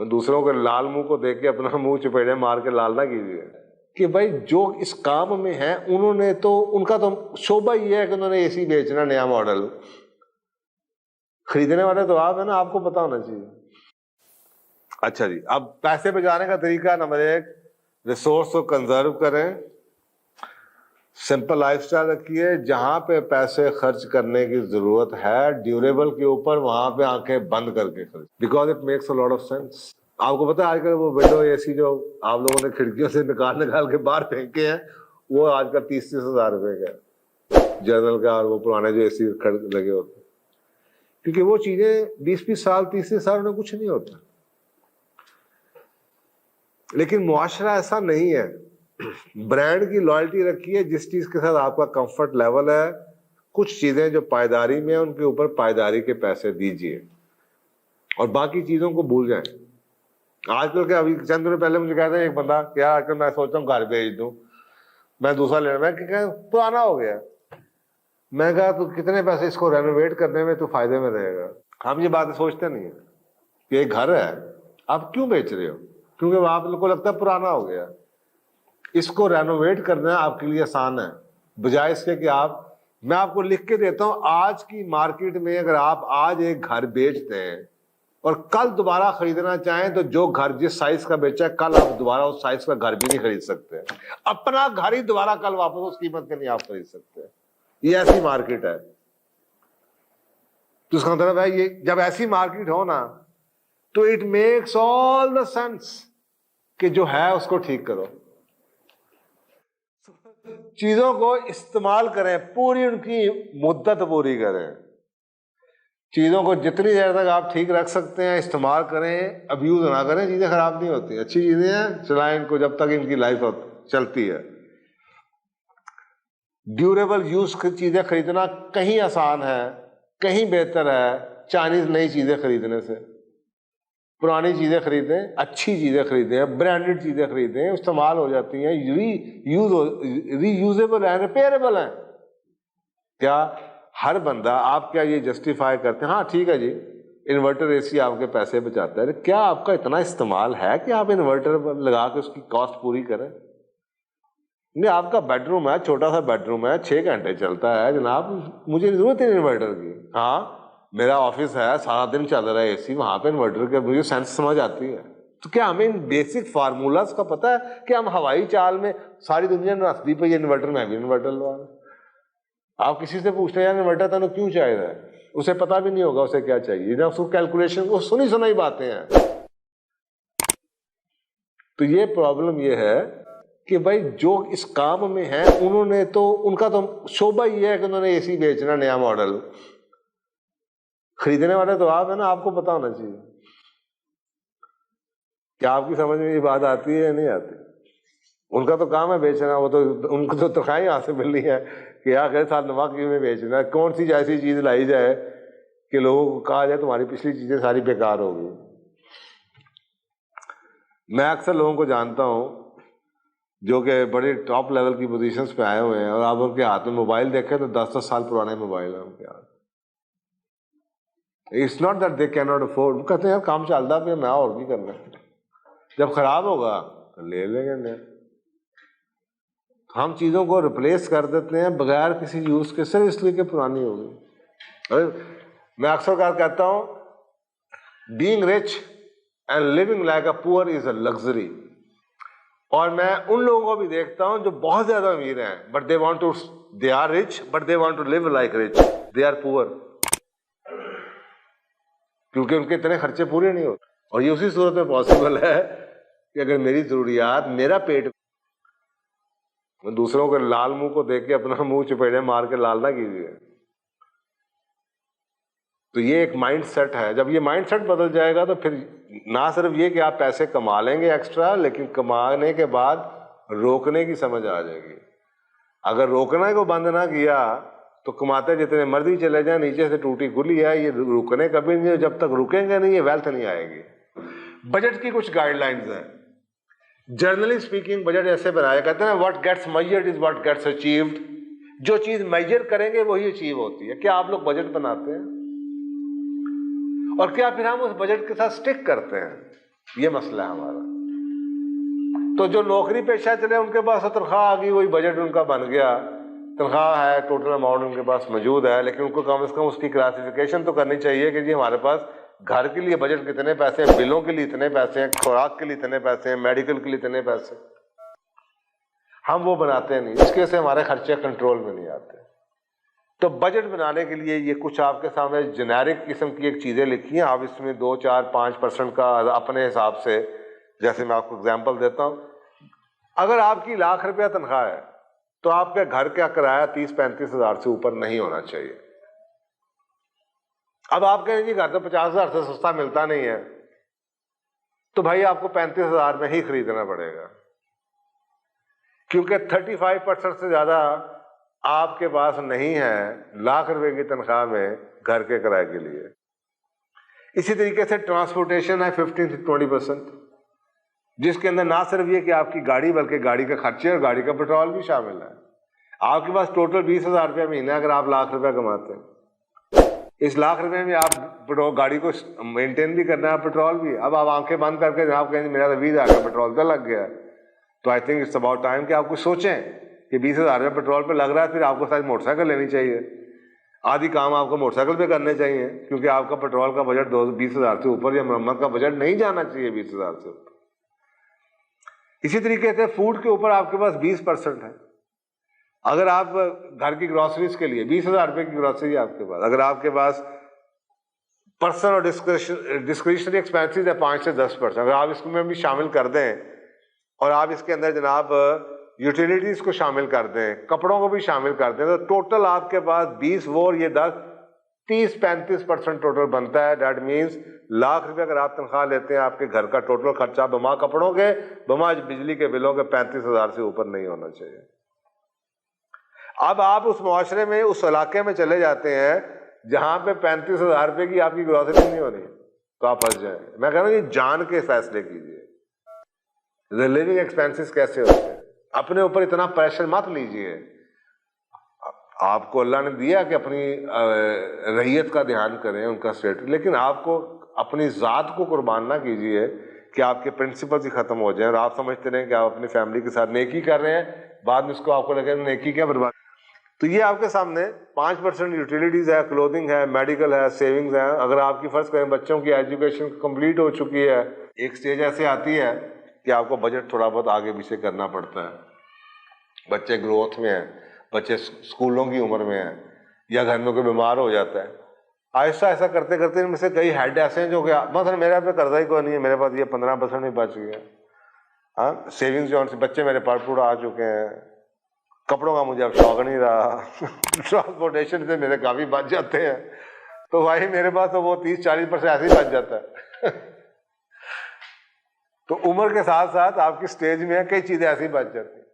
دوسروں کے لال منہ کو دیکھ کے اپنا منہ چپیڑے مار کے لال نہ کیجیے کہ بھائی جو اس کام میں ہیں انہوں نے تو ان کا تو شعبہ یہ ہے کہ انہوں نے اے سی بیچنا نیا ماڈل، خریدنے والے تو آپ ہیں نا، آپ کو پتا ہونا چاہیے۔ اچھا جی، اب پیسے بچانے کا طریقہ نمبر 1، ریسورس کو کنزرو کریں، سمپل لائف سٹائل رکھیے، جہاں پہ پیسے خرچ کرنے کی ضرورت ہے ڈیوریبل کے اوپر وہاں پہ آنکھیں بند کر کے خرچ، because it makes a lot of sense. آپ کو پتا ہے آج کل وہ ونڈو اے سی جو آپ لوگوں نے کھڑکیوں سے نکال کے باہر پھینکے ہیں، وہ آج کل 30-30 ہزار روپے کا جنرل کا، اور وہ پرانے جو اے سی لگے ہوتے ہیں، کیونکہ وہ چیزیں 20-20 سال 30 سال میں کچھ نہیں ہوتا۔ لیکن معاشرہ ایسا نہیں ہے، برانڈ کی لائلٹی رکھیے، جس چیز کے ساتھ آپ کا کمفرٹ لیول ہے، کچھ چیزیں جو پائیداری میں ہیں ان کے اوپر پائیداری کے پیسے دیجئے اور باقی چیزوں کو بھول جائیں۔ آج کل کے ابھی چند دن پہلے مجھے کہتا ہے ایک بندہ کہ آج کل میں سوچتا ہوں گھر بیچ دوں، میں دوسرا لینا، میں کہ پرانا ہو گیا۔ میں کہا تو کتنے پیسے اس کو رینوویٹ کرنے میں تو فائدے میں رہے گا۔ ہم یہ باتیں سوچتے نہیں ہیں کہ ایک گھر ہے آپ کیوں بیچ رہے ہو، کیونکہ وہ آپ لوگ کو لگتا ہے پرانا ہو گیا۔ اس کو رینوویٹ کرنا آپ کے لیے آسان ہے، بجائے اس کے کہ میں آپ کو لکھ کے دیتا ہوں، آج کی مارکیٹ میں اگر آپ آج ایک گھر بیچتے ہیں اور کل دوبارہ خریدنا چاہیں تو جو گھر جس سائز کا بیچا ہے کل آپ دوبارہ اس سائز کا گھر بھی نہیں خرید سکتے، اپنا گھر ہی دوبارہ کل واپس اس قیمت کے نہیں آپ خرید سکتے۔ یہ ایسی مارکیٹ ہے۔ تو اس کا مطلب ہے یہ جب ایسی مارکیٹ ہو نا تو it makes all the sense کہ جو ہے اس کو ٹھیک کرو، چیزوں کو استعمال کریں، پوری ان کی مدت پوری کریں، چیزوں کو جتنی دیر تک آپ ٹھیک رکھ سکتے ہیں استعمال کریں، ابیوز نہ کریں، چیزیں خراب نہیں ہوتی، اچھی چیزیں ہیں چلائیں ان کو جب تک ان کی لائف چلتی ہے۔ ڈیوریبل یوز کی چیزیں خریدنا کہیں آسان ہے، کہیں بہتر ہے چائنیز نئی چیزیں خریدنے سے۔ پرانی چیزیں خریدیں، اچھی چیزیں خریدیں، برانڈڈ چیزیں خریدیں، استعمال ہو جاتی ہیں، ری یوزیبل ہیں، ریپیئربل ہیں۔ کیا ہر بندہ، آپ کیا یہ جسٹیفائی کرتے ہیں ہاں ٹھیک ہے جی انورٹر اے سی آپ کے پیسے بچاتا ہے، کیا آپ کا اتنا استعمال ہے کہ آپ انورٹر لگا کے اس کی کاسٹ پوری کریں؟ نہیں، آپ کا بیڈ روم ہے، چھوٹا سا بیڈ روم ہے، 6 گھنٹے چلتا ہے جناب، مجھے ضرورت ہے انورٹر کی۔ ہاں میرا آفس ہے سارا دن چل رہا ہے اے سی، وہاں پہ انورٹر کے مجھے سینس سمجھ آتی ہے۔ تو کیا ہمیں ان بیسک فارمولاز کا پتہ ہے کہ ہم ہوائی چال میں ساری دنیا نے رستی پہ یہ انورٹر، میں بھی انورٹر لوا رہا ہوں۔ آپ کسی سے پوچھتے ہیں انورٹر تمہیں کیوں چاہیے، اسے پتا بھی نہیں ہوگا اسے کیا چاہیے، نہ اس کو کیلکولیشن، وہ سنی باتیں ہیں۔ تو یہ پرابلم یہ ہے کہ بھائی جو اس کام میں ہیں انہوں نے تو ان کا تو شعبہ یہ ہے کہ انہوں نے اے سی بیچنا نیا ماڈل، خریدنے والے تو آپ ہیں نا، آپ کو پتا ہونا چاہیے۔ کیا آپ کی سمجھ میں یہ بات آتی ہے یا نہیں آتی؟ ان کا تو کام ہے بیچنا، وہ تو ان کو تو تنخواہیں یہاں سے مل رہی ہے کہ اگلے سال نواقی میں بیچنا ہے، کون سی ایسی چیز لائی جائے کہ لوگوں کو کہا جائے تمہاری پچھلی چیزیں ساری بیکار ہو گئی۔ میں اکثر لوگوں کو جانتا ہوں جو کہ بڑے ٹاپ لیول کی پوزیشنز پہ آئے ہوئے ہیں، اور آپ ان کے ہاتھ میں موبائل دیکھیں تو 10-10 سال پرانے موبائل ہیں ان کے ہاتھ۔ It's not that they can not afford, کہتے ہیں یار کام چلتا پہ میں اور بھی کرنا ہے، جب خراب ہوگا تو لے لیں گے نیا۔ ہم چیزوں کو ریپلیس کر دیتے ہیں بغیر کسی یوز کے، صرف اس لیے کہ پرانی ہو گئی۔ میں اکثر کہتا ہوں being rich and living like a poor is a luxury, اور میں ان لوگوں کو بھی دیکھتا ہوں جو بہت زیادہ امیر ہیں but they are rich but they want to live like rich, they are poor, کیونکہ ان کے اتنے خرچے پورے نہیں ہوتے۔ اور یہ اسی صورت میں پاسبل ہے کہ اگر میری ضروریات، میرا پیٹ، دوسروں کے لال منہ کو دیکھ کے اپنا منہ چپیڑے مار کے لال نہ کیجیے۔ تو یہ ایک مائنڈ سیٹ ہے، جب یہ مائنڈ سیٹ بدل جائے گا تو پھر نہ صرف یہ کہ آپ پیسے کما لیں گے ایکسٹرا، لیکن کمانے کے بعد روکنے کی سمجھ آ جائے گی۔ اگر روکنے کو بند نہ کیا تو کماتے جتنے مرضی چلے جائیں، نیچے سے ٹوٹی گلی ہے، یہ رکنے کبھی نہیں، جب تک رکیں گے نہیں یہ ویلتھ نہیں آئے گی۔ بجٹ کی کچھ گائیڈ لائنز ہیں، جنرلی اسپیکنگ بجٹ ایسے بنایا کہتے ہیں what gets measured is what gets achieved, جو چیز میجر کریں گے وہی اچیو ہوتی ہے۔ کیا آپ لوگ بجٹ بناتے ہیں؟ اور کیا پھر ہم اس بجٹ کے ساتھ سٹک کرتے ہیں؟ یہ مسئلہ ہے ہمارا. تو جو نوکری پیشہ چلے ان کے پاس تنخواہ آ گئی, وہی بجٹ ان کا بن گیا, تنخواہ ہے, ٹوٹل اماؤنٹ ان کے پاس موجود ہے, لیکن ان کو کم از کم اس کی کلاسیفیکیشن تو کرنی چاہیے کہ جی ہمارے پاس گھر کے لیے بجٹ کتنے پیسے ہیں, بلوں کے لیے اتنے پیسے ہیں, خوراک کے لیے اتنے پیسے ہیں, میڈیکل کے لیے اتنے پیسے. ہم وہ بناتے نہیں, اس کی وجہ سے ہمارے خرچے کنٹرول میں نہیں آتے. تو بجٹ بنانے کے لیے یہ کچھ آپ کے سامنے جنیرک قسم کی ایک چیزیں لکھی ہیں, آپ اس میں 2-4-5% کا اپنے حساب سے, جیسے میں آپ کو اگزامپل دیتا ہوں, اگر آپ کی ₹1,00,000 تنخواہ ہے تو آپ کے گھر کا کرایہ 30-35 ہزار سے اوپر نہیں ہونا چاہیے. اب آپ کہیں جی گھر تو 50,000 سے سستا ملتا نہیں ہے, تو بھائی آپ کو 35,000 میں ہی خریدنا پڑے گا, کیونکہ 35% سے زیادہ آپ کے پاس نہیں ہے ₹1,00,000 کی تنخواہ میں گھر کے کرائے کے لیے. اسی طریقے سے ٹرانسپورٹیشن ہے 15-20%, جس کے اندر نہ صرف یہ کہ آپ کی گاڑی بلکہ گاڑی کا خرچے اور گاڑی کا پیٹرول بھی شامل ہے. آپ کے پاس ٹوٹل 20,000 مہینہ اگر آپ ₹1,00,000 کماتے ہیں, اس ₹1,00,000 میں آپ گاڑی کو مینٹین بھی کرنا ہے, پیٹرول بھی. اب آپ آنکھیں بند کر کے جناب کہیں میرا تو 20,000 کا پیٹرول تو لگ گیا, تو I think it's about time کہ آپ کچھ سوچیں کہ 20,000 پیٹرول پہ لگ رہا ہے, پھر آپ کو شاید موٹر سائیکل لینی چاہیے, آدھی کام آپ کو موٹر سائیکل پہ کرنے چاہیے, کیونکہ آپ کا پیٹرول کا بجٹ 20,000 سے اوپر یا مرمت کا بجٹ نہیں جانا چاہیے 20,000 سے اوپر. اسی طریقے سے فوڈ کے اوپر آپ کے پاس 20% ہے. اگر آپ گھر کی گروسریز کے لیے ₹20,000 کی گروسری ہے آپ کے پاس, اگر آپ کے پاس پرسنل اور ڈسکریشنری ایکسپینسز ہے 5 سے 10%, اگر آپ اس میں بھی شامل کر دیں اور آپ اس کے اندر جناب یوٹیلیٹیز کو شامل کر دیں, کپڑوں کو بھی شامل کر دیں, تو ٹوٹل آپ کے پاس 20 اور یہ 10 30-35% ٹوٹل بنتا ہے. دیٹ مینس ₹1,00,000 اگر آپ تنخواہ لیتے ہیں, آپ کے گھر کا ٹوٹل خرچہ بما کپڑوں کے بما بجلی کے بلوں کے 35,000 سے اوپر نہیں ہونا چاہیے. اب آپ اس معاشرے میں اس علاقے میں چلے جاتے ہیں جہاں پہ ₹35,000 کی آپ کی گروسری نہیں ہونی, تو آپ پھنس جائیں. میں کہہ رہا ہوں یہ جان کے فیصلے کیجیے. لیونگ ایکسپینسز کیسے ہوتے ہیں, اپنے اوپر اتنا پریشر مت لیجیے. آپ کو اللہ نے دیا کہ اپنی رعیت کا دھیان کریں, ان کا اسٹیٹ, لیکن آپ کو اپنی ذات کو قربان نہ کیجیے کہ آپ کے پرنسپلز ہی ختم ہو جائیں اور آپ سمجھتے رہیں کہ آپ اپنی فیملی کے ساتھ نیکی کر رہے ہیں, بعد میں اس کو آپ کو لگے نیکی کیا برباد. تو یہ آپ کے سامنے 5% یوٹیلیٹیز ہے, کلوتھنگ ہے, میڈیکل ہے, سیونگز ہیں. اگر آپ کی فرض کریں بچوں کی ایجوکیشن کمپلیٹ ہو چکی ہے, ایک سٹیج ایسے آتی ہے کہ آپ کو بجٹ تھوڑا بہت آگے پیچھے کرنا پڑتا ہے. بچے گروتھ میں ہیں, بچے اسکولوں کی عمر میں ہیں, یا گھر میں کوئی بیمار ہو جاتا ہے. آہستہ آہستہ کرتے کرتے ان میں سے کئی ہیڈ ایسے ہیں جو کہ مثلا میرے پہ قرضہ ہی کوئی نہیں ہے, میرے پاس یہ 15% نہیں بچ گیا. ہاں, سیونگز جو بچے میرے پڑھ پڑھ آ چکے ہیں, کپڑوں کا مجھے اب شوق نہیں رہا, ٹرانسپورٹیشن سے میرے کافی بچ جاتے ہیں, تو بھائی میرے پاس تو وہ 30-40% ایسے ہی بچ جاتا ہے. تو عمر کے ساتھ ساتھ آپ کی سٹیج میں کئی چیزیں ایسی بچ جاتی ہیں.